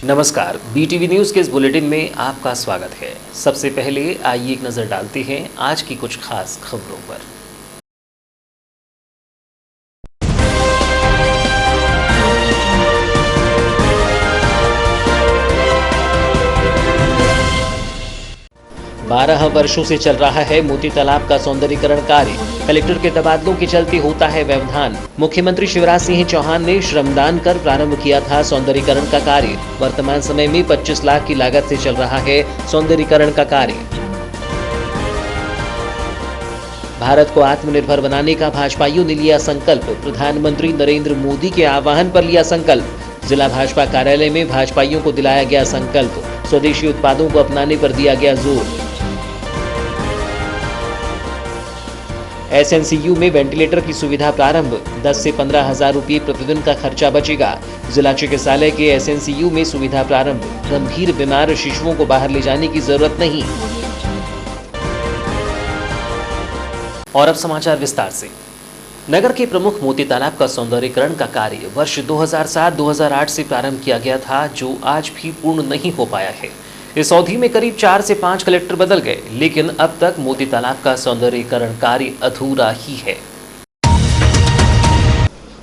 नमस्कार, BTV news के इस बुलेटिन में आपका स्वागत है। सबसे पहले आइए एक नज़र डालते हैं आज की कुछ खास खबरों पर। बारह वर्षों से चल रहा है मोती तालाब का सौंदर्यीकरण कार्य। कलेक्टर के तबादलों के चलते होता है व्यवधान। मुख्यमंत्री शिवराज सिंह चौहान ने श्रमदान कर प्रारंभ किया था सौंदर्यीकरण का कार्य। वर्तमान समय में 25 लाख की लागत से चल रहा है सौंदर्यीकरण का कार्य। भारत को आत्मनिर्भर बनाने का भाजपाइयों ने लिया संकल्प। प्रधानमंत्री नरेंद्र मोदी के आह्वान पर लिया संकल्प। जिला भाजपा कार्यालय में भाजपाइयों को दिलाया गया संकल्प। स्वदेशी उत्पादों को अपनाने पर दिया गया जोर। SNCU में वेंटिलेटर की सुविधा प्रारंभ। 10 से 15 हजार रुपये प्रतिदिन का खर्चा बचेगा। जिला चिकित्सालय के SNCU में सुविधा प्रारंभ। गंभीर बीमार शिशुओं को बाहर ले जाने की जरूरत नहीं। और अब समाचार विस्तार से। नगर के प्रमुख मोती तालाब का सौंदर्यीकरण का कार्य वर्ष 2007-2008 से प्रारंभ किया गया था, जो आज भी पूर्ण नहीं हो पाया है। इस अवधि में करीब 4 से 5 कलेक्टर बदल गए, लेकिन अब तक मोती तालाब का सौंदर्यीकरण कार्य अधूरा ही है।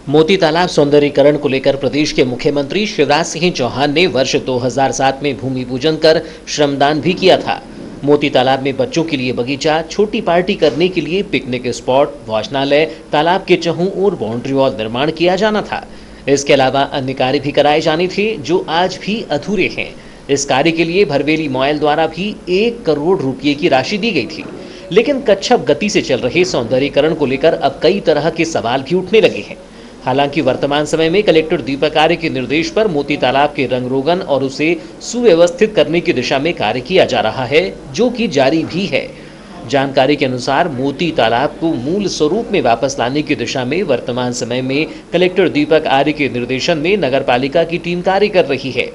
मोती तालाब सौंदर्यीकरण को लेकर प्रदेश के मुख्यमंत्री शिवराज सिंह चौहान ने वर्ष 2007 में भूमि पूजन कर श्रमदान भी किया था। मोती तालाब में बच्चों के लिए बगीचा, छोटी पार्टी करने के लिए पिकनिक स्पॉट, वाचनालय, तालाब के चहुं ओर बाउंड्री वॉल निर्माण किया जाना था। इसके अलावा अन्य कार्य भी कराए जाने थे, जो आज भी अधूरे हैं। इस कार्य के लिए भरवेली मॉयल द्वारा भी 1 करोड़ रुपये की राशि दी गई थी, लेकिन कच्छप गति से चल रहे सौंदर्यीकरण को लेकर अब कई तरह के सवाल भी उठने लगे हैं। हालांकि वर्तमान समय में कलेक्टर दीपक आर्य के निर्देश पर मोती तालाब के रंग रोगन और उसे सुव्यवस्थित करने की दिशा में कार्य किया जा रहा है, जो कि जारी भी है। जानकारी के अनुसार मोती तालाब को मूल स्वरूप में वापस लाने की दिशा में वर्तमान समय में कलेक्टर दीपक आर्य के निर्देशन में नगरपालिका की टीम कार्य कर रही है,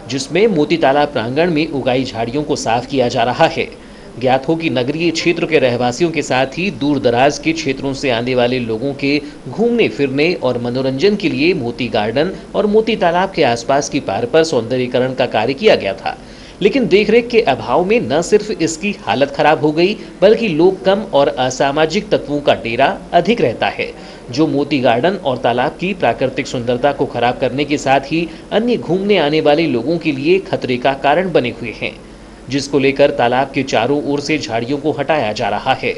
जिसमें मोती तालाब प्रांगण में उगाई झाड़ियों को साफ किया जा रहा है। ज्ञात हो कि नगरीय क्षेत्र के रहवासियों के साथ ही दूर दराज के क्षेत्रों से आने वाले लोगों के घूमने फिरने और मनोरंजन के लिए मोती गार्डन और मोती तालाब के आसपास की पार पर सौंदर्यीकरण का कार्य किया गया था, लेकिन देखरेख के अभाव में न सिर्फ इसकी हालत खराब हो गई, बल्कि लोग कम और असामाजिक तत्वों का डेरा अधिक रहता है, जो मोती गार्डन और तालाब की प्राकृतिक सुंदरता को खराब करने के साथ ही अन्य घूमने आने वाले लोगों के लिए खतरे का कारण बने हुए हैं, जिसको लेकर तालाब के चारों ओर से झाड़ियों को हटाया जा रहा है।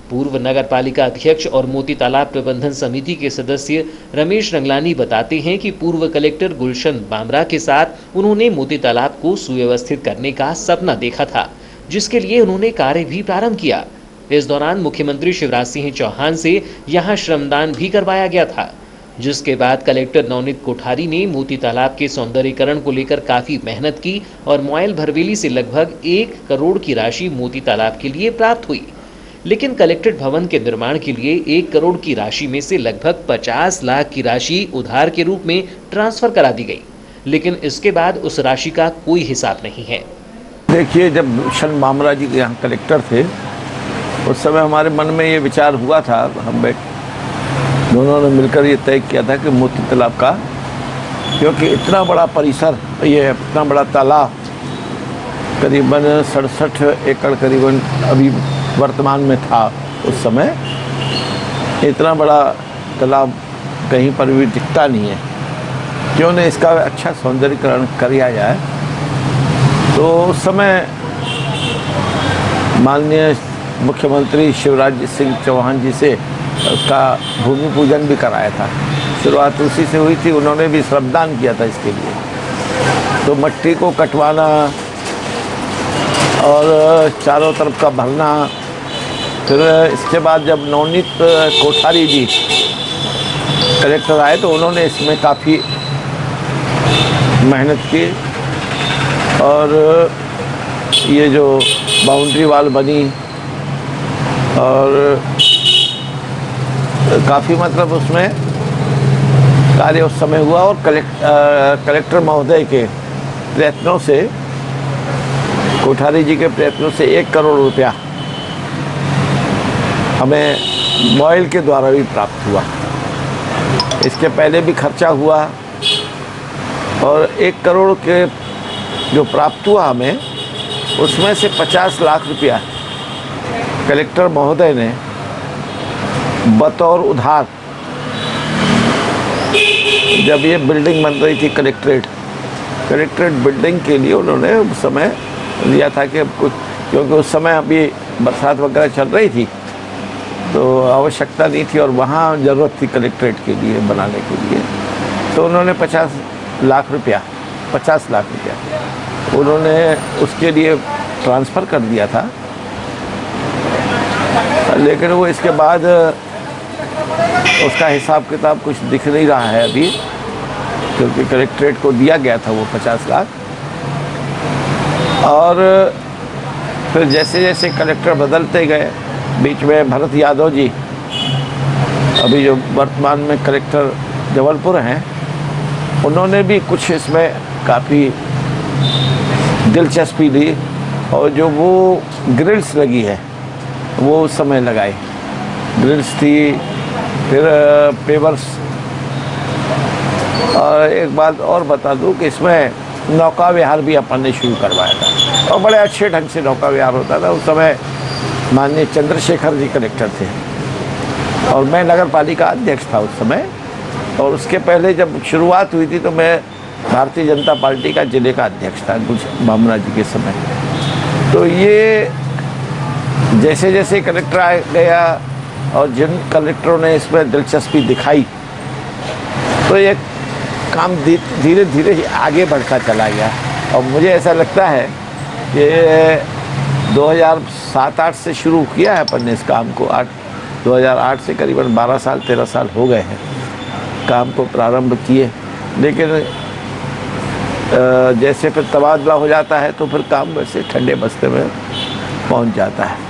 पूर्व नगर पालिका अध्यक्ष और मोती तालाब प्रबंधन समिति के सदस्य रमेश रंगलानी बताते हैं कि पूर्व कलेक्टर गुलशन बामरा के साथ उन्होंने मोती तालाब को सुव्यवस्थित करने का सपना देखा था, जिसके लिए उन्होंने कार्य भी प्रारंभ किया। इस दौरान मुख्यमंत्री शिवराज सिंह चौहान से यहां श्रमदान भी करवाया गया था, जिसके बाद कलेक्टर नवनीत कोठारी ने मोती तालाब के सौंदर्यीकरण को लेकर काफी मेहनत की और मॉयल भरवेली से लगभग 1 करोड़ की राशि मोती तालाब के लिए प्राप्त हुई। लेकिन कलेक्ट्रेट भवन के निर्माण के लिए 1 करोड़ की राशि में से लगभग 50 लाख की राशि उधार के रूप में ट्रांसफर करा दी गई, लेकिन इसके बाद उस राशि का कोई हिसाब नहीं है। देखिए, जब गुलशन बामरा जी यहाँ कलेक्टर थे, उस समय हमारे मन में ये विचार हुआ था, हम दोनों ने मिलकर ये तय किया था कि मोती तालाब का, क्योंकि इतना बड़ा परिसर, ये इतना बड़ा तालाब, करीबन 67 एकड़ करीबन अभी वर्तमान में था, उस समय इतना बड़ा तालाब कहीं पर भी दिखता नहीं है। क्यों न इसका अच्छा सौंदर्यीकरण किया जाए। तो उस समय माननीय मुख्यमंत्री शिवराज सिंह चौहान जी से उसका भूमि पूजन भी कराया था। शुरुआत उसी से हुई थी, उन्होंने भी श्रमदान किया था इसके लिए। तो मिट्टी को कटवाना और चारों तरफ का भरना, फिर इसके बाद जब नवनीत कोठारी जी कलेक्टर आए तो उन्होंने इसमें काफ़ी मेहनत की और ये जो बाउंड्री वॉल बनी और काफ़ी मतलब उसमें कार्य उस समय हुआ और कलेक्टर महोदय के प्रयत्नों से, कोठारी जी के प्रयत्नों से 1 करोड़ रुपया हमें मॉयल के द्वारा भी प्राप्त हुआ। इसके पहले भी खर्चा हुआ और 1 करोड़ के जो प्राप्त हुआ हमें, उसमें से 50 लाख रुपया कलेक्टर महोदय ने बतौर उधार, जब ये बिल्डिंग बन रही थी कलेक्ट्रेट बिल्डिंग के लिए उन्होंने उस समय लिया था कि कुछ, क्योंकि उस समय अभी बरसात वगैरह चल रही थी तो आवश्यकता नहीं थी और वहाँ ज़रूरत थी कलेक्ट्रेट के लिए बनाने के लिए, तो उन्होंने 50 लाख रुपया उन्होंने उसके लिए ट्रांसफ़र कर दिया था। लेकिन वो इसके बाद उसका हिसाब किताब कुछ दिख नहीं रहा है अभी, क्योंकि कलेक्ट्रेट को दिया गया था वो 50 लाख। और फिर जैसे जैसे कलेक्टर बदलते गए, बीच में भरत यादव जी अभी जो वर्तमान में कलेक्टर जबलपुर हैं, उन्होंने भी कुछ इसमें काफ़ी दिलचस्पी ली और जो वो ग्रिल्स लगी है वो उस समय लगाई, ग्रिल्स थी, फिर पेवर्स। और एक बात और बता दूं कि इसमें नौका विहार भी अपन ने शुरू करवाया था और बड़े अच्छे ढंग से नौका विहार होता था। उस समय माननीय चंद्रशेखर जी कलेक्टर थे और मैं नगर पालिका अध्यक्ष था उस समय। और उसके पहले जब शुरुआत हुई थी तो मैं भारतीय जनता पार्टी का जिले का अध्यक्ष था बामरा जी के समय। तो ये जैसे जैसे कलेक्टर आ गया और जिन कलेक्टरों ने इसमें दिलचस्पी दिखाई तो ये काम धीरे धीरे आगे बढ़ता चला गया। और मुझे ऐसा लगता है कि 2007-8 से शुरू किया है अपन ने इस काम को, 2008 से करीबन 13 साल हो गए हैं काम को प्रारंभ किए। लेकिन जैसे फिर तबादला हो जाता है तो फिर काम वैसे ठंडे बस्ते में पहुंच जाता है।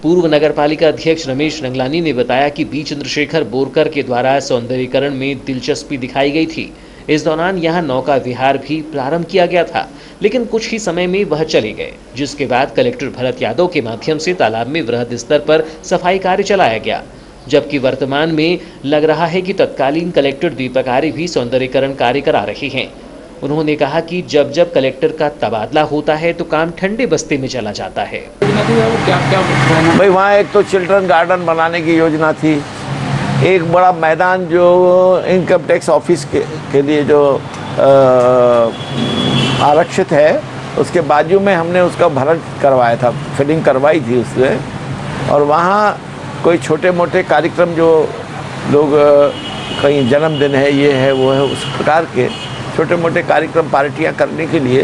पूर्व नगरपालिका अध्यक्ष रमेश रंगलानी ने बताया कि बी चंद्रशेखर बोरकर के द्वारा सौंदर्यीकरण में दिलचस्पी दिखाई गई थी। इस दौरान यहां नौका विहार भी प्रारंभ किया गया था, लेकिन कुछ ही समय में वह चले गए, जिसके बाद कलेक्टर भरत यादव के माध्यम से तालाब में वृहद स्तर पर सफाई कार्य चलाया गया। जबकि वर्तमान में लग रहा है कि तत्कालीन कलेक्टर दीपक आर्य भी सौंदर्यीकरण कार्य करा रहे हैं। उन्होंने कहा कि जब जब कलेक्टर का तबादला होता है तो काम ठंडे बस्ते में चला जाता है। भाई वहाँ एक तो चिल्ड्रन गार्डन बनाने की योजना थी, एक बड़ा मैदान जो इनकम टैक्स ऑफिस के लिए जो आरक्षित है उसके बाजू में हमने उसका भरण करवाया था, फिटिंग करवाई थी उससे। और वहाँ कोई छोटे मोटे कार्यक्रम जो लोग कहीं जन्मदिन है, ये है वो है, उस प्रकार के छोटे मोटे कार्यक्रम पार्टियां करने के लिए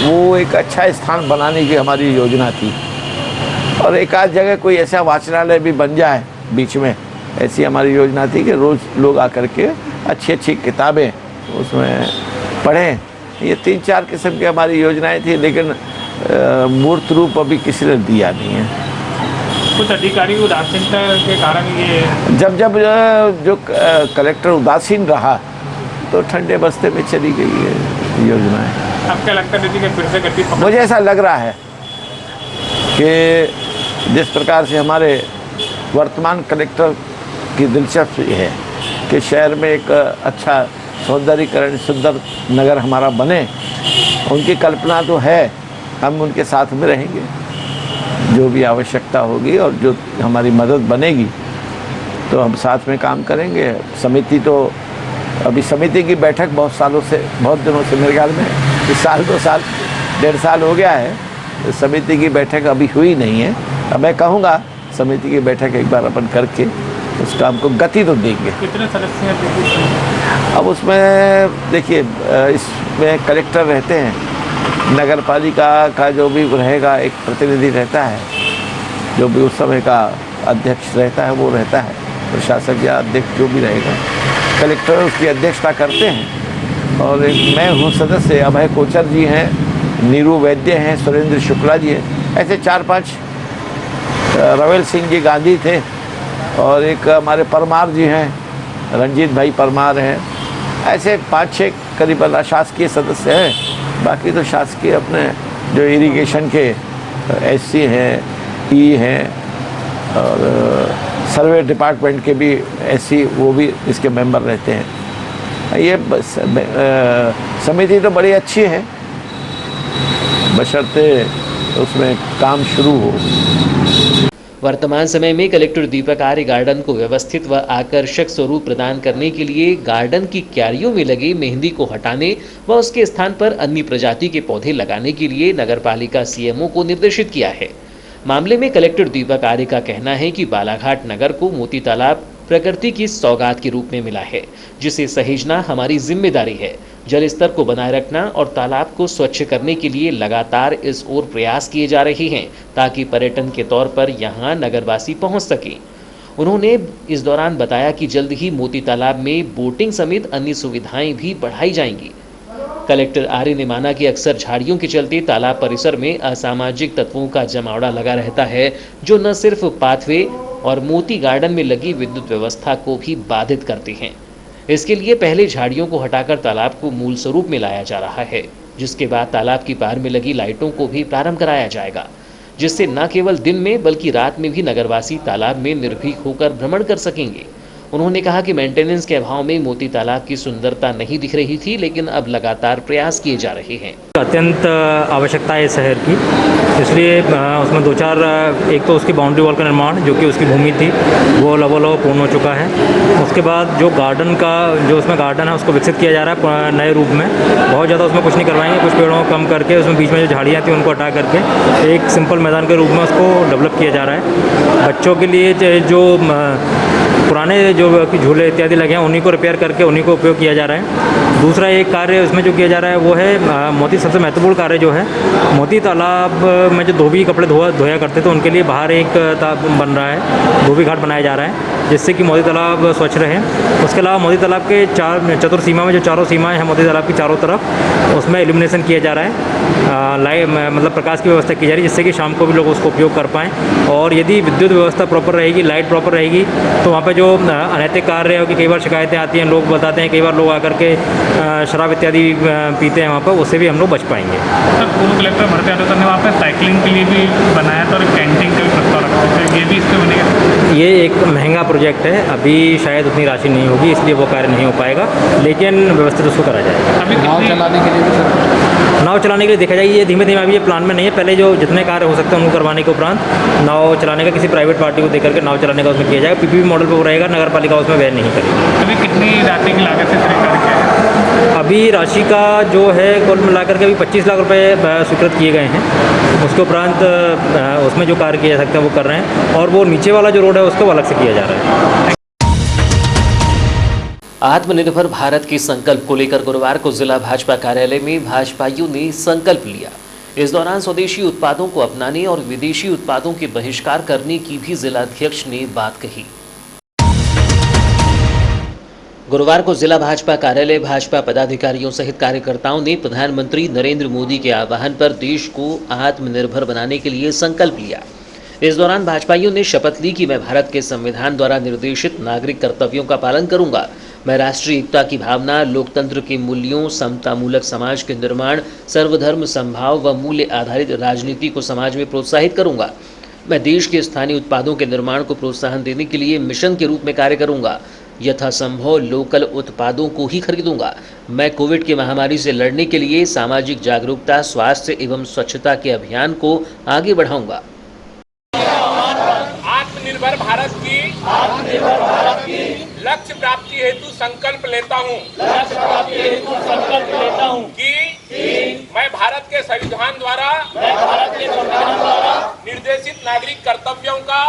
वो एक अच्छा स्थान बनाने की हमारी योजना थी। और एक आध जगह कोई ऐसा वाचनालय भी बन जाए बीच में, ऐसी हमारी योजना थी कि रोज़ लोग आकर के अच्छी अच्छी किताबें उसमें पढ़ें। ये 3-4 किस्म की हमारी योजनाएं थी, लेकिन मूर्त रूप अभी किसी ने दिया नहीं है। कुछ अधिकारी उदासीनता के कारण ये जब जो कलेक्टर उदासीन रहा तो ठंडे बस्ते में चली गई है योजनाएं। अब क्या लगता है कि फिर से गति पकड़? मुझे ऐसा लग रहा है कि जिस प्रकार से हमारे वर्तमान कलेक्टर की दिलचस्पी है कि शहर में एक अच्छा सौंदर्यीकरण सुंदर नगर हमारा बने, उनकी कल्पना तो है, हम उनके साथ में रहेंगे, जो भी आवश्यकता होगी और जो हमारी मदद बनेगी तो हम साथ में काम करेंगे। समिति तो अभी समिति की बैठक बहुत दिनों से मेरे ख्याल में इस साल 2 साल 1.5 साल हो गया है, समिति की बैठक अभी हुई नहीं है। अब मैं कहूँगा समिति की बैठक एक बार अपन करके उस काम को गति तो देंगे। कितने सदस्य हैं? अब उसमें देखिए, इसमें कलेक्टर रहते हैं, नगर पालिका का जो भी रहेगा एक प्रतिनिधि रहता है, जो भी उस समय का अध्यक्ष रहता है वो रहता है, प्रशासक या अध्यक्ष जो भी रहेगा, कलेक्टर उसकी अध्यक्षता करते हैं। और एक मैं हूँ सदस्य, अभय कोचर जी हैं, नीरू वैद्य हैं, सुरेंद्र शुक्ला जी हैं, ऐसे 4-5, रवेल सिंह जी गांधी थे, और एक हमारे परमार जी हैं, रंजीत भाई परमार हैं, ऐसे 5-6 करीबन अशासकीय सदस्य हैं। बाकी तो शासकीय अपने जो इरिगेशन के एससी हैं, ई हैं, और सर्वे डिपार्टमेंट के भी एससी, वो भी इसके मेंबर रहते हैं। ये समिति तो बड़ी अच्छी है, बशर्ते उसमें काम शुरू हो। वर्तमान समय में कलेक्टर दीपक आर्य गार्डन को व्यवस्थित व आकर्षक स्वरूप प्रदान करने के लिए गार्डन की क्यारियों में लगे मेहंदी को हटाने व उसके स्थान पर अन्य प्रजाति के पौधे लगाने के लिए नगरपालिका सीएमओ को निर्देशित किया है। मामले में कलेक्टर दीपक आर्य का कहना है कि बालाघाट नगर को मोती तालाब प्रकृति की सौगात के रूप में मिला है, जिसे सहेजना हमारी जिम्मेदारी है। जल स्तर को बनाए रखना और तालाब को स्वच्छ करने के लिए लगातार इस ओर प्रयास किए जा रहे हैं ताकि पर्यटन के तौर पर यहां नगरवासी पहुंच सकें। उन्होंने इस दौरान बताया कि जल्द ही मोती तालाब में बोटिंग समेत अन्य सुविधाएं भी बढ़ाई जाएंगी। कलेक्टर आर्य ने माना कि अक्सर झाड़ियों के चलते तालाब परिसर में असामाजिक तत्वों का जमावड़ा लगा रहता है, जो न सिर्फ पाथवे और मोती गार्डन में लगी विद्युत व्यवस्था को भी बाधित करते हैं। इसके लिए पहले झाड़ियों को हटाकर तालाब को मूल स्वरूप में लाया जा रहा है, जिसके बाद तालाब की पार में लगी लाइटों को भी प्रारंभ कराया जाएगा, जिससे न केवल दिन में बल्कि रात में भी नगरवासी तालाब में निर्भीक होकर भ्रमण कर सकेंगे। उन्होंने कहा कि मेंटेनेंस के अभाव में मोती तालाब की सुंदरता नहीं दिख रही थी, लेकिन अब लगातार प्रयास किए जा रहे हैं। अत्यंत आवश्यकता है शहर की, इसलिए उसमें दो चार, एक तो उसकी बाउंड्री वॉल का निर्माण जो कि उसकी भूमि थी वो लगभग पूर्ण हो चुका है। उसके बाद जो गार्डन का जो उसमें गार्डन है उसको विकसित किया जा रहा है नए रूप में। बहुत ज़्यादा उसमें कुछ नहीं करवाएंगे, कुछ पेड़ों को कम करके उसमें बीच में जो झाड़ियाँ थी उनको हटा करके एक सिंपल मैदान के रूप में उसको डेवलप किया जा रहा है। बच्चों के लिए जो पुराने जो झूले इत्यादि लगे हैं उन्हीं को रिपेयर करके उन्हीं को उपयोग किया जा रहा है। दूसरा एक कार्य उसमें जो किया जा रहा है वो है मोती, सबसे महत्वपूर्ण कार्य जो है मोती तालाब में जो धोबी कपड़े धोया करते थे उनके लिए बाहर एक बन रहा है, धोबी घाट बनाया जा रहा है, जिससे कि मोती तालाब स्वच्छ रहे। उसके अलावा मोती तालाब के चतुर सीमा में जो चारों सीमाएं हैं मोती तालाब की चारों तरफ, उसमें इल्यूमिनेशन किया जा रहा है, लाइट मतलब प्रकाश की व्यवस्था की जा रही है, जिससे कि शाम को भी लोग उसको उपयोग कर पाएँ। और यदि विद्युत व्यवस्था प्रॉपर रहेगी, लाइट प्रॉपर रहेगी, तो वहाँ पर जो अनैतिक कार्य है कि कई बार शिकायतें आती हैं, लोग बताते हैं कई बार लोग आकर के शराब इत्यादि पीते हैं वहाँ पर, उससे भी हम लोग बच पाएंगे। सर, पूर्व कलेक्टर भरत यादव सर ने वहाँ पर साइकिलिंग के लिए भी बनाया था और कैंटीन का भी प्रस्ताव रखा था, ये भी इसमें बनेगा? ये एक महंगा प्रोजेक्ट है, अभी शायद उतनी राशि नहीं होगी, इसलिए वो कार्य नहीं हो पाएगा, लेकिन व्यवस्थित उसको करा जाएगा। अभी नाव चलाने के लिए भी सर, नाव चलाने के लिए देखा जाएगी, ये धीमे धीमे अभी ये प्लान में नहीं है। पहले जो जितने कार्य हो सकते हैं उनको करवाने के उपरांत नाव चलाने का किसी प्राइवेट पार्टी को देकर के नाव चलाने का उसमें किया जाएगा। पीपीपी मॉडल पर वो रहेगा, नगर पालिका उसमें व्यय नहीं करेगी। अभी कितनी राशि की लागत से कार्य किया है? अभी राशि का जो है कुल मिलाकर के अभी 25 लाख रुपए स्वीकृत किए गए हैं। उसके उपरांत उसमें जो कार्य किए जा सकते हैं वो कर रहे हैं, और वो नीचे वाला जो रोड है उसको अलग से किया जा रहा है। आत्मनिर्भर भारत के संकल्प को लेकर गुरुवार को जिला भाजपा कार्यालय में भाजपाइयों ने संकल्प लिया। इस दौरान स्वदेशी उत्पादों को अपनाने और विदेशी उत्पादों के बहिष्कार करने की भी जिलाध्यक्ष ने बात कही। गुरुवार को जिला भाजपा कार्यालय भाजपा पदाधिकारियों सहित कार्यकर्ताओं ने प्रधानमंत्री नरेंद्र मोदी के आह्वान पर देश को आत्मनिर्भर बनाने के लिए संकल्प लिया। इस दौरान भाजपाइयों ने शपथ ली कि मैं भारत के संविधान द्वारा निर्देशित नागरिक कर्तव्यों का पालन करूंगा। मैं राष्ट्रीय एकता की भावना, लोकतंत्र के मूल्यों, समतामूलक समाज के निर्माण, सर्वधर्म समभाव व मूल्य आधारित राजनीति को समाज में प्रोत्साहित करूंगा। मैं देश के स्थानीय उत्पादों के निर्माण को प्रोत्साहन देने के लिए मिशन के रूप में कार्य करूंगा। यथासंभव लोकल उत्पादों को ही खरीदूंगा। मैं कोविड की महामारी से लड़ने के लिए सामाजिक जागरूकता, स्वास्थ्य एवं स्वच्छता के अभियान को आगे बढ़ाऊंगा। आत्मनिर्भर भारत की लक्ष्य प्राप्ति हेतु संकल्प लेता हूँ कि मैं भारत के संविधान द्वारा निर्देशित नागरिक कर्तव्यों का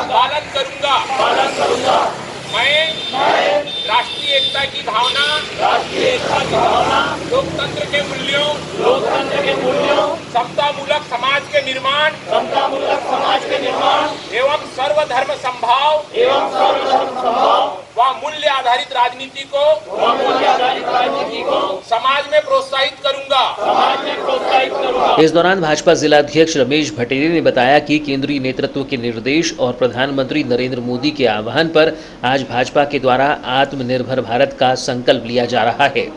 पालन करूंगा। मैं राष्ट्रीय एकता की भावना, लोकतंत्र के मूल्यों, समतामूलक समाज के निर्माण एवं सर्वधर्म समभाव व मूल्य आधारित राजनीति को समाज में प्रोत्साहित करूंगा। इस दौरान भाजपा जिलाध्यक्ष रमेश भटेरे ने बताया कि केंद्रीय नेतृत्व के निर्देश और प्रधानमंत्री नरेंद्र मोदी के आह्वान पर आज भाजपा के द्वारा आत्मनिर्भर भारत का संकल्प लिया जा रहा है।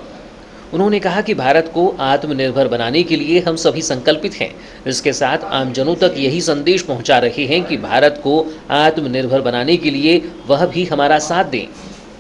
उन्होंने कहा कि भारत को आत्मनिर्भर बनाने के लिए हम सभी संकल्पित हैं। इसके साथ आमजनों तक यही संदेश पहुंचा रहे हैं कि भारत को आत्मनिर्भर बनाने के लिए वह भी हमारा साथ दें।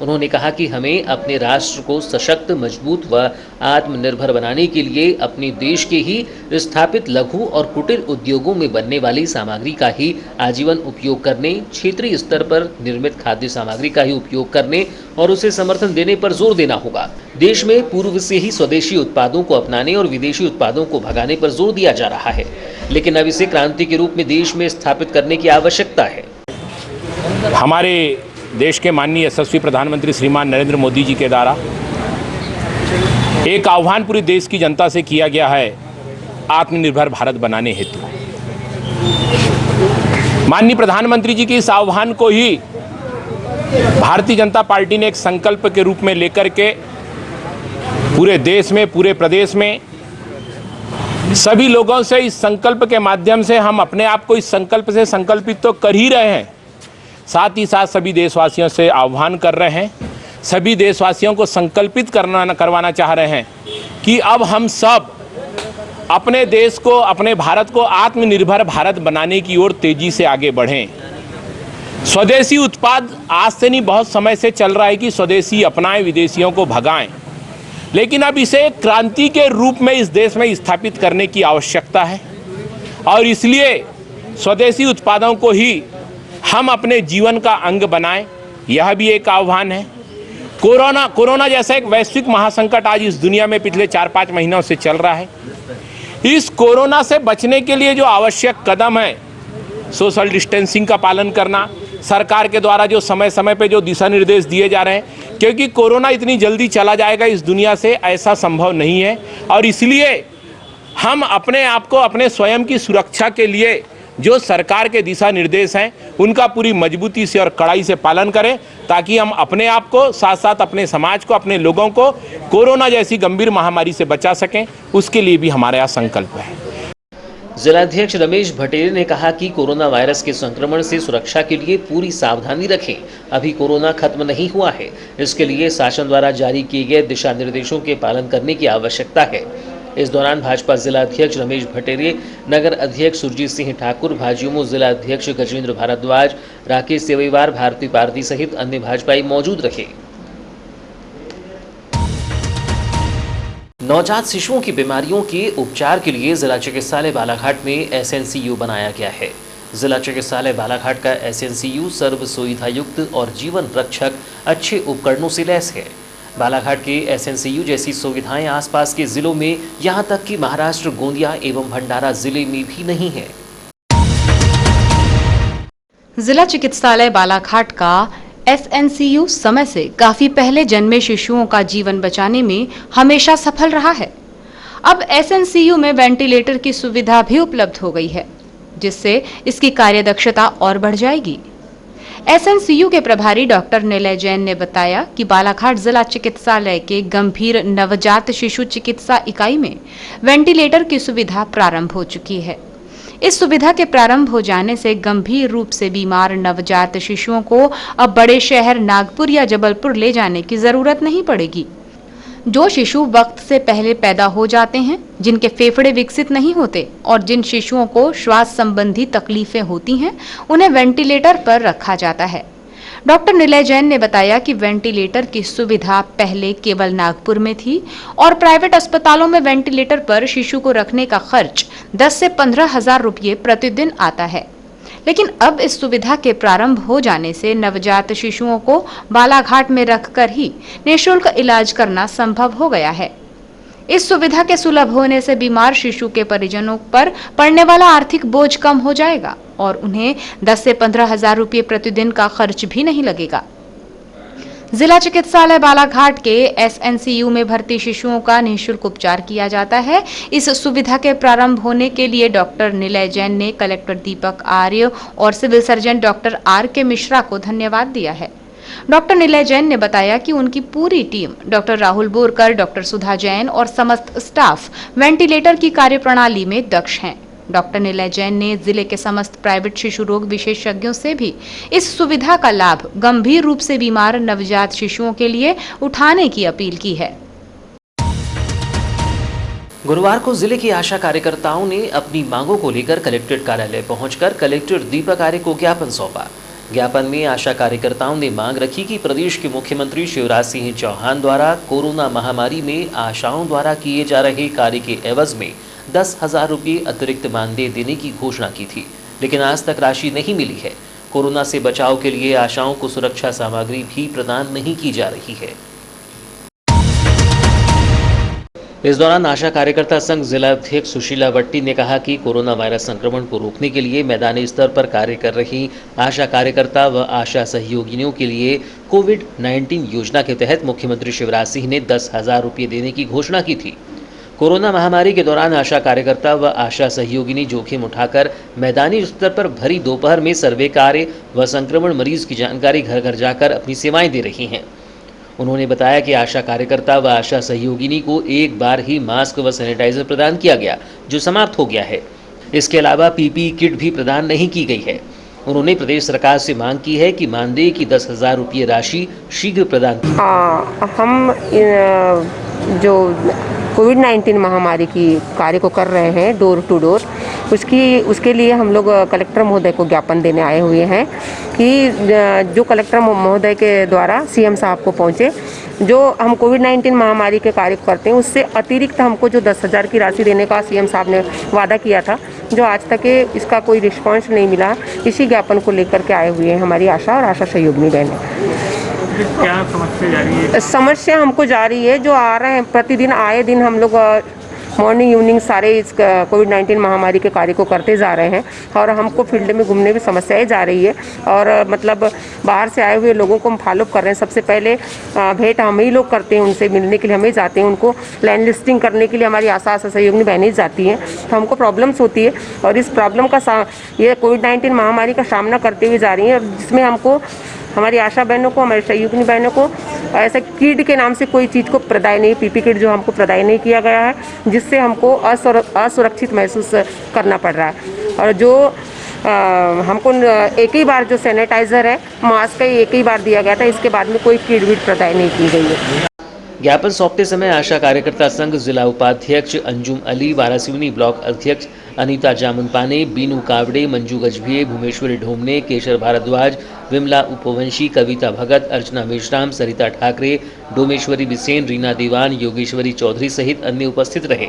उन्होंने कहा कि हमें अपने राष्ट्र को सशक्त, मजबूत व आत्मनिर्भर बनाने के लिए अपने देश के ही स्थापित लघु और कुटीर उद्योगों में बनने वाली सामग्री का ही आजीवन उपयोग करने, क्षेत्रीय स्तर पर निर्मित खाद्य सामग्री का ही उपयोग करने और उसे समर्थन देने पर जोर देना होगा। देश में पूर्व से ही स्वदेशी उत्पादों को अपनाने और विदेशी उत्पादों को भगाने पर जोर दिया जा रहा है, लेकिन अब इसे क्रांति के रूप में देश में स्थापित करने की आवश्यकता है। हमारे देश के माननीय यशस्वी प्रधानमंत्री श्रीमान नरेंद्र मोदी जी के द्वारा एक आह्वान पूरी देश की जनता से किया गया है आत्मनिर्भर भारत बनाने हेतु। माननीय प्रधानमंत्री जी के इस आह्वान को ही भारतीय जनता पार्टी ने एक संकल्प के रूप में लेकर के पूरे देश में, पूरे प्रदेश में सभी लोगों से इस संकल्प के माध्यम से हम अपने आप को इस संकल्प से संकल्पित तो कर ही रहे हैं, साथ ही साथ सभी देशवासियों से आह्वान कर रहे हैं, सभी देशवासियों को संकल्पित करवाना चाह रहे हैं कि अब हम सब अपने देश को, अपने भारत को आत्मनिर्भर भारत बनाने की ओर तेजी से आगे बढ़ें। स्वदेशी उत्पाद आज से नहीं, बहुत समय से चल रहा है कि स्वदेशी अपनाएं, विदेशियों को भगाएं, लेकिन अब इसे क्रांति के रूप में इस देश में स्थापित करने की आवश्यकता है और इसलिए स्वदेशी उत्पादों को ही हम अपने जीवन का अंग बनाएं, यह भी एक आह्वान है। कोरोना जैसा एक वैश्विक महासंकट आज इस दुनिया में पिछले 4-5 महीनों से चल रहा है। इस कोरोना से बचने के लिए जो आवश्यक कदम है, सोशल डिस्टेंसिंग का पालन करना, सरकार के द्वारा जो समय समय पे जो दिशा निर्देश दिए जा रहे हैं, क्योंकि कोरोना इतनी जल्दी चला जाएगा इस दुनिया से ऐसा संभव नहीं है और इसलिए हम अपने आप को, अपने स्वयं की सुरक्षा के लिए जो सरकार के दिशा निर्देश हैं उनका पूरी मजबूती से और कड़ाई से पालन करें, ताकि हम अपने आप को, साथ साथ अपने समाज को, अपने लोगों को कोरोना जैसी गंभीर महामारी से बचा सकें। उसके लिए भी हमारा यह संकल्प है। जिलाध्यक्ष रमेश भटेरे ने कहा कि कोरोना वायरस के संक्रमण से सुरक्षा के लिए पूरी सावधानी रखें। अभी कोरोना खत्म नहीं हुआ है, इसके लिए शासन द्वारा जारी किए गए दिशा निर्देशों के पालन करने की आवश्यकता है। इस दौरान भाजपा जिला अध्यक्ष रमेश भटेरे, नगर अध्यक्ष सुरजीत सिंह ठाकुर, भाजयुमो जिला अध्यक्ष गजेंद्र भारद्वाज, राकेश सेवईवार, भारती पारदी सहित अन्य भाजपाई मौजूद रहे। नवजात शिशुओं की बीमारियों के उपचार के लिए जिला चिकित्सालय बालाघाट में SNCU बनाया गया है। जिला चिकित्सालय बालाघाट का SNCU सर्व सुविधायुक्त और जीवन रक्षक अच्छे उपकरणों से लैस है। बालाघाट के SNCU जैसी सुविधाएं आसपास के जिलों में, यहां तक कि महाराष्ट्र, गोंदिया एवं भंडारा जिले में भी नहीं है। जिला चिकित्सालय बालाघाट का SNCU समय से काफी पहले जन्मे शिशुओं का जीवन बचाने में हमेशा सफल रहा है। अब SNCU में वेंटिलेटर की सुविधा भी उपलब्ध हो गई है, जिससे इसकी कार्यदक्षता और बढ़ जाएगी। SNCU के प्रभारी डॉक्टर निलय जैन ने बताया कि बालाघाट जिला चिकित्सालय के गंभीर नवजात शिशु चिकित्सा इकाई में वेंटिलेटर की सुविधा प्रारंभ हो चुकी है। इस सुविधा के प्रारंभ हो जाने से गंभीर रूप से बीमार नवजात शिशुओं को अब बड़े शहर नागपुर या जबलपुर ले जाने की जरूरत नहीं पड़ेगी। जो शिशु वक्त से पहले पैदा हो जाते हैं, जिनके फेफड़े विकसित नहीं होते और जिन शिशुओं को श्वास संबंधी तकलीफें होती हैं, उन्हें वेंटिलेटर पर रखा जाता है। डॉक्टर निलय जैन ने बताया कि वेंटिलेटर की सुविधा पहले केवल नागपुर में थी और प्राइवेट अस्पतालों में वेंटिलेटर पर शिशु को रखने का खर्च 10 से 15 हजार रुपये प्रतिदिन आता है, लेकिन अब इस सुविधा के प्रारंभ हो जाने से नवजात शिशुओं को बालाघाट में रखकर ही निःशुल्क इलाज करना संभव हो गया है। इस सुविधा के सुलभ होने से बीमार शिशु के परिजनों पर पड़ने वाला आर्थिक बोझ कम हो जाएगा और उन्हें 10 से 15 हजार रुपये प्रतिदिन का खर्च भी नहीं लगेगा। जिला चिकित्सालय बालाघाट के SNCU में भर्ती शिशुओं का निःशुल्क उपचार किया जाता है। इस सुविधा के प्रारंभ होने के लिए डॉक्टर निलय जैन ने कलेक्टर दीपक आर्य और civil surgeon doctor RK Mishra को धन्यवाद दिया है। डॉक्टर निलय जैन ने बताया कि उनकी पूरी team doctor Rahul Borkar, doctor Sudha Jain और समस्त स्टाफ वेंटिलेटर की कार्यप्रणाली में दक्ष हैं। डॉक्टर निलय जैन ने जिले के समस्त प्राइवेट शिशु रोग विशेषज्ञों से भी इस सुविधा का लाभ गंभीर रूप से बीमार नवजात शिशुओं के लिए उठाने की अपील की है। गुरुवार को जिले की आशा कार्यकर्ताओं ने अपनी मांगों को लेकर कलेक्ट्रेट कार्यालय पहुंचकर कलेक्टर दीपक आर्य को ज्ञापन सौंपा। ज्ञापन में आशा कार्यकर्ताओं ने मांग रखी कि प्रदेश के मुख्यमंत्री शिवराज सिंह चौहान द्वारा कोरोना महामारी में आशाओं द्वारा किए जा रहे कार्य के एवज में 10,000 रुपये अतिरिक्त मानदेय देने की घोषणा की थी, लेकिन आज तक राशि नहीं मिली है। कोरोना से बचाव के लिए आशाओं को सुरक्षा सामग्री भी प्रदान नहीं की जा रही है। इस दौरान आशा कार्यकर्ता संघ जिला अध्यक्ष सुशीला वट्टी ने कहा कि कोरोना वायरस संक्रमण को रोकने के लिए मैदानी स्तर पर कार्य कर रही आशा कार्यकर्ता व आशा सहयोगिनियों के लिए कोविड-19 योजना के तहत मुख्यमंत्री शिवराज सिंह ने 10,000 रुपये देने की घोषणा की थी। कोरोना महामारी के दौरान आशा कार्यकर्ता व आशा सहयोगिनी जोखिम उठाकर मैदानी स्तर पर भरी दोपहर में सर्वे कार्य व संक्रमण मरीज की जानकारी घर घर जाकर अपनी सेवाएं दे रही हैं। उन्होंने बताया कि आशा कार्यकर्ता व आशा सहयोगिनी को एक बार ही मास्क व सैनिटाइजर प्रदान किया गया, जो समाप्त हो गया है। इसके अलावा पीपीई किट भी प्रदान नहीं की गई है। उन्होंने प्रदेश सरकार से मांग की है कि मानदेय की 10,000 रुपये राशि शीघ्र प्रदान की। हम जो कोविड-19 महामारी की कार्य को कर रहे हैं डोर टू डोर, उसके लिए हम लोग कलेक्टर महोदय को ज्ञापन देने आए हुए हैं कि जो कलेक्टर महोदय के द्वारा सीएम साहब को पहुंचे, जो हम कोविड-19 महामारी के कार्य करते हैं उससे अतिरिक्त हमको जो 10,000 की राशि देने का सीएम साहब ने वादा किया था, जो आज तक इसका कोई रिस्पॉन्स नहीं मिला। इसी ज्ञापन को लेकर के आए हुए हैं हमारी आशा और आशा सहयोगिनी बहनें। क्या समस्या जारी है? समस्या हमको जारी है, जो आ रहे हैं प्रतिदिन आए दिन हम लोग मॉर्निंग इवनिंग सारे इस कोविड-19 महामारी के कार्य को करते जा रहे हैं और हमको फील्ड में घूमने में समस्याएं जा रही है और मतलब बाहर से आए हुए लोगों को हम फॉलोअप कर रहे हैं। सबसे पहले भेंट हम ही लोग करते हैं, उनसे मिलने के लिए हम ही जाते हैं, उनको लाइन लिस्टिंग करने के लिए हमारी आशा सहयोगिनी बहनें जाती हैं। तो हमको प्रॉब्लम्स होती है और इस प्रॉब्लम का ये कोविड-19 महामारी का सामना करते हुए जा रही है, जिसमें हमको हमारी आशा बहनों को, हमारी सहयोगिनी बहनों को ऐसा किट के नाम से कोई चीज़ को प्रदाय नहीं, पीपी किट जो हमको प्रदाय नहीं किया गया है, जिससे हमको असुरक्षित महसूस करना पड़ रहा है। और जो हमको एक ही बार जो सैनिटाइज़र है, मास्क का एक ही बार दिया गया था, इसके बाद में कोई किट विट प्रदाय नहीं की गई है। ज्ञापन सौंपते समय आशा कार्यकर्ता संघ जिला उपाध्यक्ष अंजुम अली, वारासिवनी ब्लॉक अध्यक्ष अनीता जामुनपाने, बीनू कावड़े, मंजू गजभिये, भूमेश्वरी ढोमने, केशर भारद्वाज, विमला उपवंशी, कविता भगत, अर्चना मेश्राम, सरिता ठाकरे, डोमेश्वरी बिसेन, रीना दीवान, योगेश्वरी चौधरी सहित अन्य उपस्थित रहे।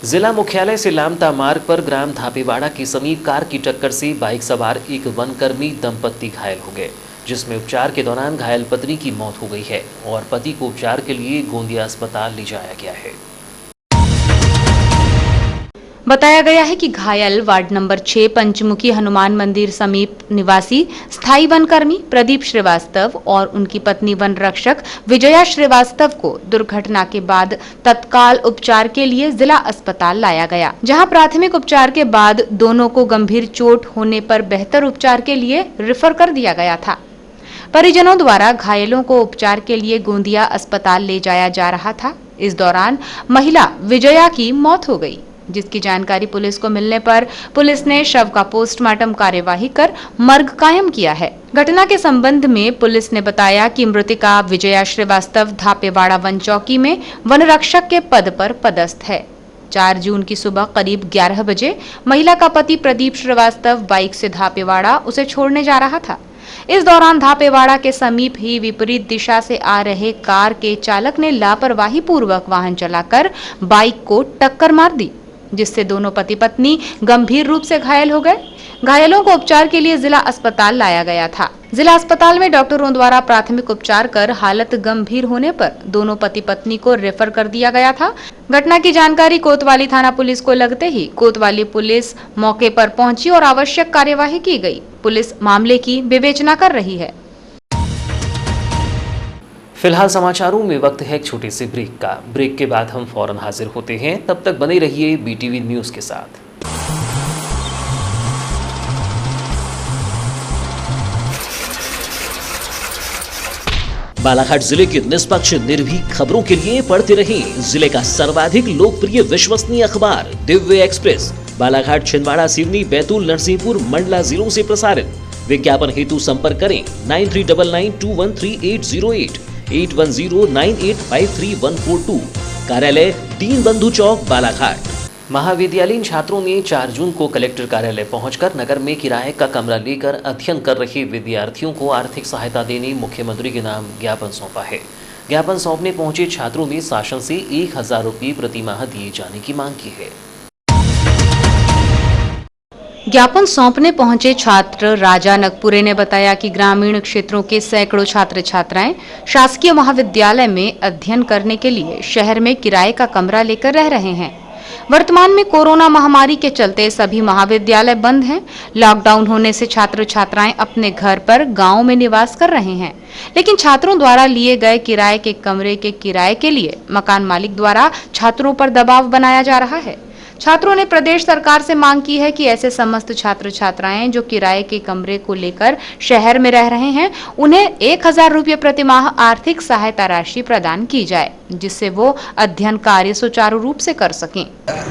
जिला मुख्यालय से लामता मार्ग पर ग्राम धापेवाड़ा के समीप कार की टक्कर से बाइक सवार एक वनकर्मी दंपत्ति घायल हो गए, जिसमें उपचार के दौरान घायल पत्नी की मौत हो गई है और पति को उपचार के लिए गोंदिया अस्पताल ले जाया गया है। बताया गया है कि घायल वार्ड नंबर 6 पंचमुखी हनुमान मंदिर समीप निवासी स्थायी वनकर्मी प्रदीप श्रीवास्तव और उनकी पत्नी वन रक्षक विजया श्रीवास्तव को दुर्घटना के बाद तत्काल उपचार के लिए जिला अस्पताल लाया गया, जहां प्राथमिक उपचार के बाद दोनों को गंभीर चोट होने पर बेहतर उपचार के लिए रेफर कर दिया गया था। परिजनों द्वारा घायलों को उपचार के लिए गोंदिया अस्पताल ले जाया जा रहा था। इस दौरान महिला विजया की मौत हो गई, जिसकी जानकारी पुलिस को मिलने पर पुलिस ने शव का पोस्टमार्टम कार्यवाही कर मर्ग कायम किया है। घटना के संबंध में पुलिस ने बताया कि मृतका विजया श्रीवास्तव धापेवाड़ा वन चौकी में वन रक्षक के पद पर पदस्थ है। 4 जून की सुबह करीब 11 बजे महिला का पति प्रदीप श्रीवास्तव बाइक से धापेवाड़ा उसे छोड़ने जा रहा था। इस दौरान धापेवाड़ा के समीप ही विपरीत दिशा से आ रहे कार के चालक ने लापरवाही पूर्वक वाहन चलाकर बाइक को टक्कर मार दी, जिससे दोनों पति पत्नी गंभीर रूप से घायल हो गए। घायलों को उपचार के लिए जिला अस्पताल लाया गया था। जिला अस्पताल में डॉक्टरों द्वारा प्राथमिक उपचार कर हालत गंभीर होने पर दोनों पति पत्नी को रेफर कर दिया गया था। घटना की जानकारी कोतवाली थाना पुलिस को लगते ही कोतवाली पुलिस मौके पर पहुंची और आवश्यक कार्यवाही की गई। पुलिस मामले की विवेचना कर रही है। फिलहाल समाचारों में वक्त है एक छोटे से ब्रेक का। ब्रेक के बाद हम फौरन हाजिर होते हैं, तब तक बने रहिए बीटीवी न्यूज के साथ। बालाघाट जिले की निष्पक्ष निर्भीक खबरों के लिए पढ़ते रहें जिले का सर्वाधिक लोकप्रिय विश्वसनीय अखबार दिव्य एक्सप्रेस। बालाघाट, छिंदवाड़ा, सिवनी, बैतूल, नरसिंहपुर, मंडला जिलों से प्रसारित। विज्ञापन हेतु संपर्क करें 9399213808 8109853142। कार्यालय दीनबंधु चौक, बालाघाट। महाविद्यालयीन छात्रों ने 4 जून को कलेक्टर कार्यालय पहुंचकर नगर में किराए का कमरा लेकर अध्ययन कर रहे विद्यार्थियों को आर्थिक सहायता देने मुख्यमंत्री के नाम ज्ञापन सौंपा है। ज्ञापन सौंपने पहुंचे छात्रों ने शासन से 1000 रुपये प्रति माह दिए जाने की मांग की है। ज्ञापन सौंपने पहुंचे छात्र राजा नगपुरे ने बताया कि ग्रामीण क्षेत्रों के सैकड़ों छात्र छात्राएं शासकीय महाविद्यालय में अध्ययन करने के लिए शहर में किराए का कमरा लेकर रह रहे हैं। वर्तमान में कोरोना महामारी के चलते सभी महाविद्यालय बंद हैं। लॉकडाउन होने से छात्र छात्राएं अपने घर पर गांव में निवास कर रहे हैं, लेकिन छात्रों द्वारा लिए गए किराए के कमरे के किराए के लिए मकान मालिक द्वारा छात्रों पर दबाव बनाया जा रहा है। छात्रों ने प्रदेश सरकार से मांग की है कि ऐसे समस्त छात्र छात्राएं जो किराए के कमरे को लेकर शहर में रह रहे हैं, उन्हें 1000 रुपये प्रति माह आर्थिक सहायता राशि प्रदान की जाए, जिससे वो अध्ययन कार्य सुचारू रूप से कर सकें।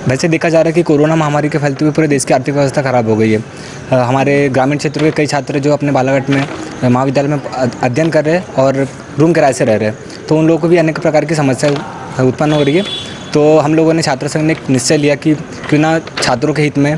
वैसे देखा जा रहा है कि कोरोना महामारी के फैलते हुए पूरे देश की आर्थिक व्यवस्था खराब हो गई है। हमारे ग्रामीण क्षेत्र के कई छात्र जो अपने बालाघाट में महाविद्यालय में अध्ययन कर रहे हैं और रूम किराए से रह रहे हैं, तो उन लोगों को भी अनेक प्रकार की समस्या उत्पन्न हो रही है। तो हम लोगों ने छात्र संघ ने एक निश्चय लिया कि क्यों ना छात्रों के हित में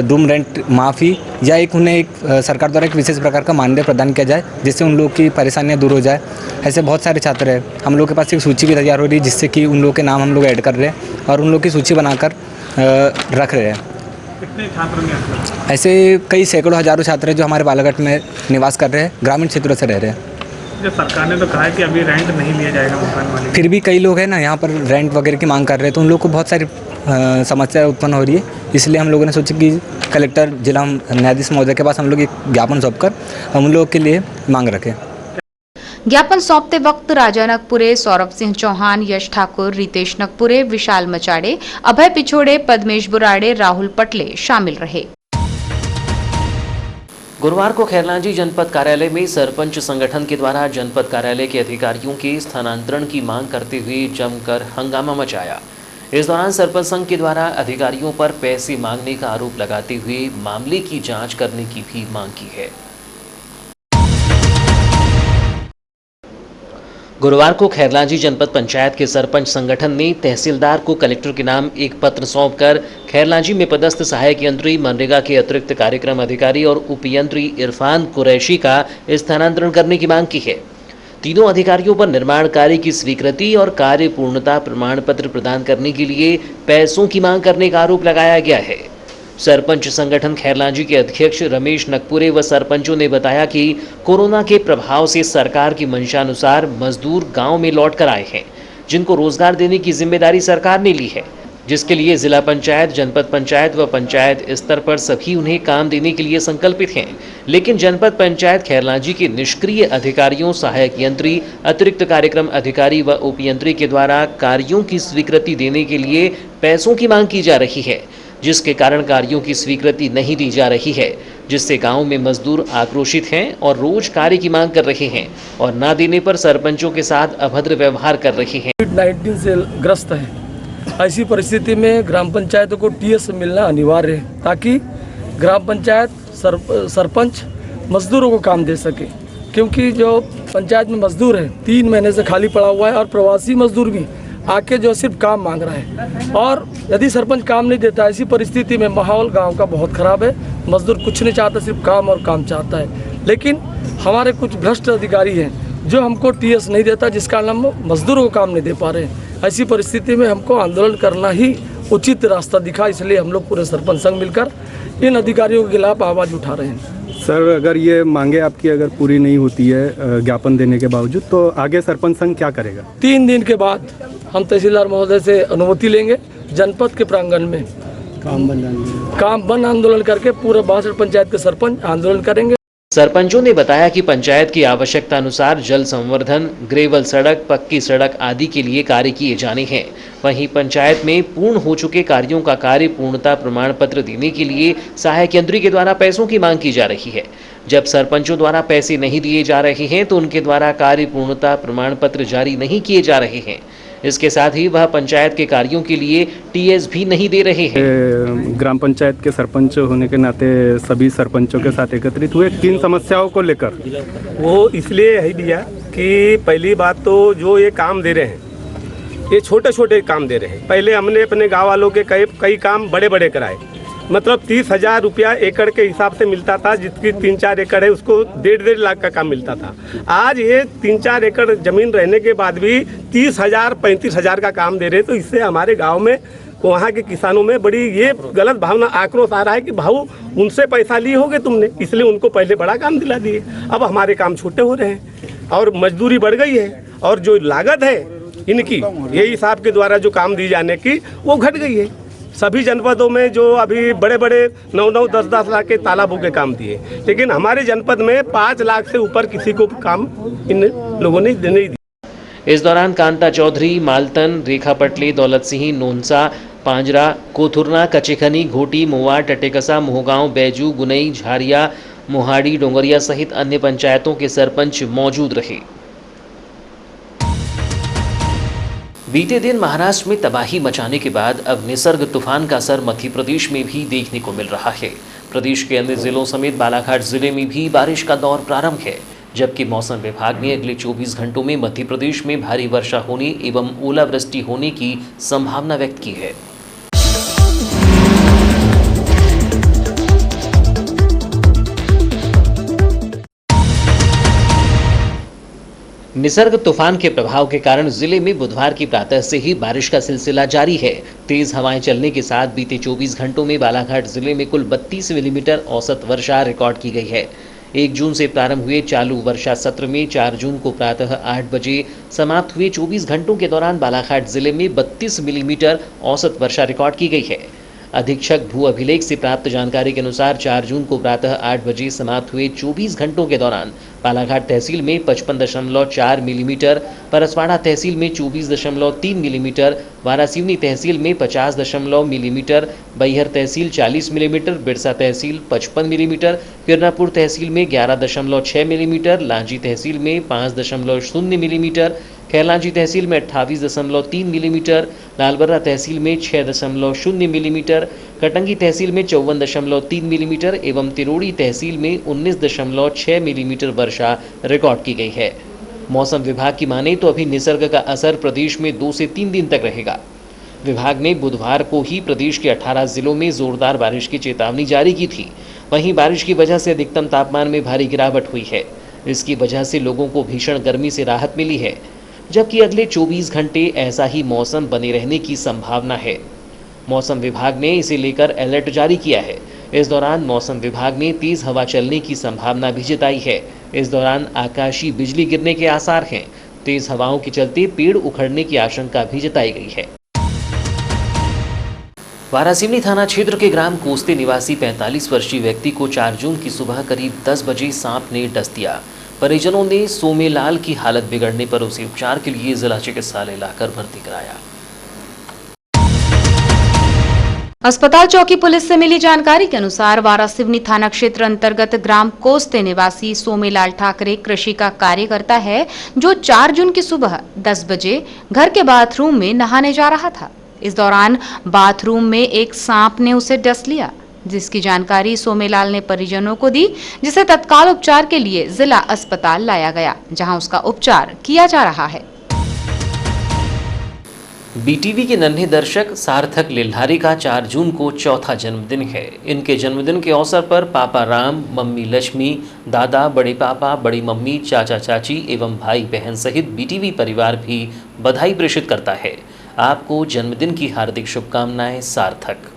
रूम रेंट माफ़ी या उन्हें एक सरकार द्वारा एक विशेष प्रकार का मानदेय प्रदान किया जाए, जिससे उन लोगों की परेशानियां दूर हो जाए। ऐसे बहुत सारे छात्र हैं, हम लोग के पास एक सूची भी तैयार हो रही है, जिससे कि उन लोगों के नाम हम लोग ऐड कर रहे हैं और उन लोग की सूची बनाकर रख रहे हैं। कितने छात्रों ने ऐसे कई सैकड़ों हजारों छात्र हैं जो हमारे बालाघाट में निवास कर रहे हैं, ग्रामीण क्षेत्रों से रह रहे हैं। जो सरकार ने तो कहा है कि अभी रेंट नहीं लिया जाएगा मकान मालिक, फिर भी कई लोग हैं ना यहाँ पर रेंट वगैरह की मांग कर रहे हैं, तो उन लोग को बहुत सारी समस्या उत्पन्न हो रही है। इसलिए हम लोगों ने सोचा कि कलेक्टर जिला न्यायाधीश महोदय के पास हम लोग एक ज्ञापन सौंपकर हम उन लोगों के लिए मांग रखें। ज्ञापन सौंपते वक्त राजा नगपुरे, सौरभ सिंह चौहान, यश ठाकुर, रितेश नगपुरे, विशाल मचाड़े, अभय पिछोड़े, पद्मेश बुराड़े, राहुल पटले शामिल रहे। गुरुवार को खैरलांजी जनपद कार्यालय में सरपंच संगठन के द्वारा जनपद कार्यालय के अधिकारियों के स्थानांतरण की मांग करते हुए जमकर हंगामा मचाया। इस दौरान सरपंच संघ के द्वारा अधिकारियों पर पैसे मांगने का आरोप लगाते हुए मामले की जांच करने की भी मांग की है। गुरुवार को खैरलांजी जनपद पंचायत के सरपंच संगठन ने तहसीलदार को कलेक्टर के नाम एक पत्र सौंपकर खैरलांजी में पदस्थ सहायक यंत्री, मनरेगा के अतिरिक्त कार्यक्रम अधिकारी और उपयंत्री इरफान कुरैशी का स्थानांतरण करने की मांग की है। तीनों अधिकारियों पर निर्माण कार्य की स्वीकृति और कार्य पूर्णता प्रमाण पत्र प्रदान करने के लिए पैसों की मांग करने का आरोप लगाया गया है। सरपंच संगठन खैरलांजी के अध्यक्ष रमेश नगपुरे व सरपंचों ने बताया कि कोरोना के प्रभाव से सरकार की मंशानुसार मजदूर गांव में लौट कर आए हैं, जिनको रोजगार देने की जिम्मेदारी सरकार ने ली है, जिसके लिए जिला पंचायत, जनपद पंचायत व पंचायत स्तर पर सभी उन्हें काम देने के लिए संकल्पित हैं। लेकिन जनपद पंचायत खैरलांजी के निष्क्रिय अधिकारियों, सहायक यंत्री, अतिरिक्त कार्यक्रम अधिकारी व उपयंत्री के द्वारा कार्यों की स्वीकृति देने के लिए पैसों की मांग की जा रही है, जिसके कारण कार्यों की स्वीकृति नहीं दी जा रही है, जिससे गांव में मजदूर आक्रोशित हैं और रोज कार्य की मांग कर रहे हैं और ना देने पर सरपंचों के साथ अभद्र व्यवहार कर रहे हैं। कोविड-19 से ग्रस्त है, ऐसी परिस्थिति में ग्राम पंचायतों को टीएस मिलना अनिवार्य है, ताकि ग्राम पंचायत सरपंच मजदूरों को काम दे सके। क्योंकि जो पंचायत में मजदूर है 3 महीने से खाली पड़ा हुआ है और प्रवासी मजदूर भी आके जो सिर्फ काम मांग रहा है, और यदि सरपंच काम नहीं देता, ऐसी परिस्थिति में माहौल गांव का बहुत ख़राब है। मजदूर कुछ नहीं चाहता, सिर्फ काम और काम चाहता है। लेकिन हमारे कुछ भ्रष्ट अधिकारी हैं जो हमको टीएस नहीं देता, जिस कारण हम मजदूरों को काम नहीं दे पा रहे हैं। ऐसी परिस्थिति में हमको आंदोलन करना ही उचित रास्ता दिखा, इसलिए हम लोग पूरे सरपंच संघ मिलकर इन अधिकारियों के खिलाफ आवाज़ उठा रहे हैं। सर, अगर ये मांगे आपकी अगर पूरी नहीं होती है ज्ञापन देने के बावजूद, तो आगे सरपंच संघ क्या करेगा? 3 दिन के बाद हम तहसीलदार महोदय से अनुमति लेंगे, जनपद के प्रांगण में काम बंद आंदोलन करके पूरे 62 पंचायत के सरपंच आंदोलन करेंगे। सरपंचों ने बताया कि पंचायत की आवश्यकता अनुसार जल संवर्धन, ग्रेवल सड़क, पक्की सड़क आदि के लिए कार्य किए जाने हैं। वहीं पंचायत में पूर्ण हो चुके कार्यों का कार्य पूर्णता प्रमाण पत्र देने के लिए सहायक यंत्री के द्वारा पैसों की मांग की जा रही है। जब सरपंचों द्वारा पैसे नहीं दिए जा रहे हैं तो उनके द्वारा कार्य पूर्णता प्रमाण पत्र जारी नहीं किए जा रहे हैं। इसके साथ ही वह पंचायत के कार्यों के लिए टीएस भी नहीं दे रहे हैं। ग्राम पंचायत के सरपंच होने के नाते सभी सरपंचों के साथ एकत्रित हुए 3 समस्याओं को लेकर। वो इसलिए यही दिया कि पहली बात तो जो ये काम दे रहे हैं ये छोटे छोटे काम दे रहे हैं। पहले हमने अपने गांव वालों के कई काम बड़े बड़े कराए, मतलब 30,000 रुपया एकड़ के हिसाब से मिलता था। जिसकी 3-4 एकड़ है उसको 1.5 लाख का काम मिलता था। आज ये 3-4 एकड़ ज़मीन रहने के बाद भी 30,000 35,000 का काम दे रहे हैं। तो इससे हमारे गांव में वहाँ के किसानों में बड़ी ये गलत भावना आक्रोश आ रहा है कि भाऊ उनसे पैसा लिए होगे तुमने, इसलिए उनको पहले बड़ा काम दिला दिए, अब हमारे काम छोटे हो रहे हैं और मजदूरी बढ़ गई है और जो लागत है इनकी यही साहब के द्वारा जो काम दी जाने की वो घट गई है। सभी जनपदों में जो अभी बड़े बड़े 9-9, 10-10 लाख के तालाबों के काम दिए, लेकिन हमारे जनपद में 5 लाख से ऊपर किसी को काम इन लोगों ने नहीं दिया। इस दौरान कांता चौधरी, मालतन, रेखा पटले, दौलत सिंह, नोनसा, पांजरा, कोथुरना, कचेखनी, घोटी, मोवा, टटेकसा, मोहगांव, बैजू, गुनई, झारिया, मोहाड़ी, डोंगरिया सहित अन्य पंचायतों के सरपंच मौजूद रहे। बीते दिन महाराष्ट्र में तबाही मचाने के बाद अब निसर्ग तूफान का असर मध्य प्रदेश में भी देखने को मिल रहा है। प्रदेश के अन्य जिलों समेत बालाघाट जिले में भी बारिश का दौर प्रारंभ है, जबकि मौसम विभाग ने अगले 24 घंटों में मध्य प्रदेश में भारी वर्षा होने एवं ओलावृष्टि होने की संभावना व्यक्त की है। निसर्ग तूफान के प्रभाव के कारण जिले में बुधवार की प्रातः से ही बारिश का सिलसिला जारी है। तेज हवाएं चलने के साथ बीते 24 घंटों में बालाघाट जिले में कुल 32 मिलीमीटर औसत वर्षा रिकॉर्ड की गई है। 1 जून से प्रारंभ हुए चालू वर्षा सत्र में 4 जून को प्रातः 8 बजे समाप्त हुए 24 घंटों के दौरान बालाघाट जिले में 32 मिलीमीटर औसत वर्षा रिकॉर्ड की गई है। अधीक्षक भू अभिलेख से प्राप्त जानकारी के अनुसार 4 जून को प्रातः 8 बजे समाप्त हुए 24 घंटों के दौरान बालाघाट तहसील में 55.4 मिलीमीटर, परसवाड़ा तहसील में 24.3 मिलीमीटर, वारासिवनी तहसील में 50 मिलीमीटर, बैहर तहसील 40 मिलीमीटर, बिरसा तहसील 55 मिलीमीटर, किरनापुर तहसील में 11.6 मिलीमीटर, लांजी तहसील में 5.0 मिलीमीटर, खैरलांजी तहसील में 28.3 मिलीमीटर, लालबर्रा तहसील में 6.0 मिलीमीटर, कटंगी तहसील में 54.3 मिलीमीटर एवं तिरोड़ी तहसील में 19.6 मिलीमीटर वर्षा रिकॉर्ड की गई है। मौसम विभाग की माने तो अभी निसर्ग का असर प्रदेश में 2 से 3 दिन तक रहेगा। विभाग ने बुधवार को ही प्रदेश के 18 जिलों में जोरदार बारिश की चेतावनी जारी की थी। वहीं बारिश की वजह से अधिकतम तापमान में भारी गिरावट हुई है। इसकी वजह से लोगों को भीषण गर्मी से राहत मिली है, जबकि अगले 24 घंटे ऐसा ही मौसम बने रहने की संभावना है। मौसम विभाग ने इसे लेकर अलर्ट जारी किया है। इस दौरान मौसम विभाग ने तेज हवा चलने की संभावना भी जताई है। इस दौरान आकाशीय बिजली गिरने के आसार हैं। तेज हवाओं के चलते पेड़ उखड़ने की आशंका भी जताई गई है। वारासिवनी थाना क्षेत्र के ग्राम कोस्ते निवासी 45 वर्षीय व्यक्ति को 4 जून की सुबह करीब 10 बजे सांप ने डस दिया। परिजनों ने सोमेलाल की हालत बिगड़ने पर उसे उपचार के लिए जिला चिकित्सालय लाकर भर्ती कराया। अस्पताल चौकी पुलिस से मिली जानकारी के अनुसार वारासिवनी थाना क्षेत्र अंतर्गत ग्राम कोस्ते निवासी सोमेलाल ठाकरे कृषि का कार्य करता है, जो 4 जून की सुबह 10 बजे घर के बाथरूम में नहाने जा रहा था। इस दौरान बाथरूम में एक सांप ने उसे डस लिया, जिसकी जानकारी सोमेलाल ने परिजनों को दी, जिसे तत्काल उपचार के लिए जिला अस्पताल लाया गया, जहां उसका उपचार किया जा रहा है। बीटीवी के नन्हे दर्शक सार्थक लिल्हारी का 4 जून को चौथा जन्मदिन है। इनके जन्मदिन के अवसर पर पापा राम, मम्मी लक्ष्मी, दादा, बड़े पापा, बड़ी मम्मी, चाचा चाची एवं भाई बहन सहित बीटीवी परिवार भी बधाई प्रेषित करता है। आपको जन्मदिन की हार्दिक शुभकामनाएं सार्थक।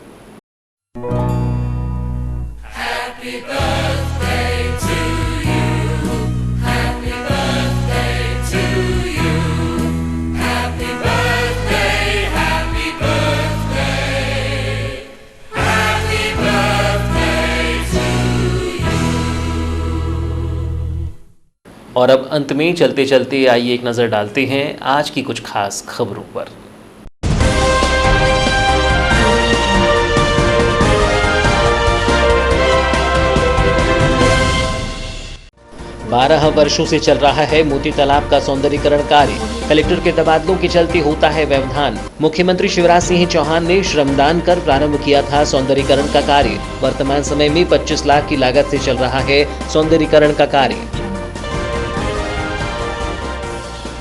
और अब अंत में चलते चलते आइए एक नज़र डालते हैं आज की कुछ खास खबरों पर। 12 वर्षों से चल रहा है मोती तालाब का सौंदर्यीकरण कार्य। कलेक्टर के तबादलों के चलते होता है व्यवधान। मुख्यमंत्री शिवराज सिंह चौहान ने श्रमदान कर प्रारंभ किया था सौंदर्यीकरण का कार्य। वर्तमान समय में 25 लाख की लागत से चल रहा है सौंदर्यीकरण का कार्य।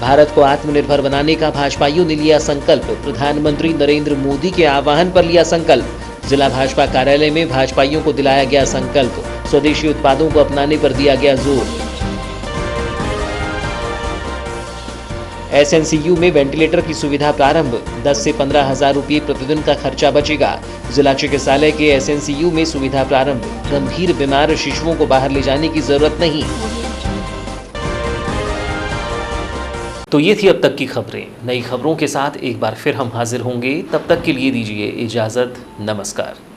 भारत को आत्मनिर्भर बनाने का भाजपाइयों ने लिया संकल्प। प्रधानमंत्री नरेंद्र मोदी के आह्वान पर लिया संकल्प। जिला भाजपा कार्यालय में भाजपाइयों को दिलाया गया संकल्प। स्वदेशी उत्पादों को अपनाने पर दिया गया जोर। एसएनसीयू में वेंटिलेटर की सुविधा प्रारंभ। 10 से 15 हजार रुपये प्रतिदिन का खर्चा बचेगा। जिला चिकित्सालय के एसएनसीयू में सुविधा प्रारंभ। गंभीर बीमार शिशुओं को बाहर ले जाने की जरूरत नहीं। तो ये थी अब तक की खबरें। नई खबरों के साथ एक बार फिर हम हाजिर होंगे। तब तक के लिए दीजिए इजाजत। नमस्कार।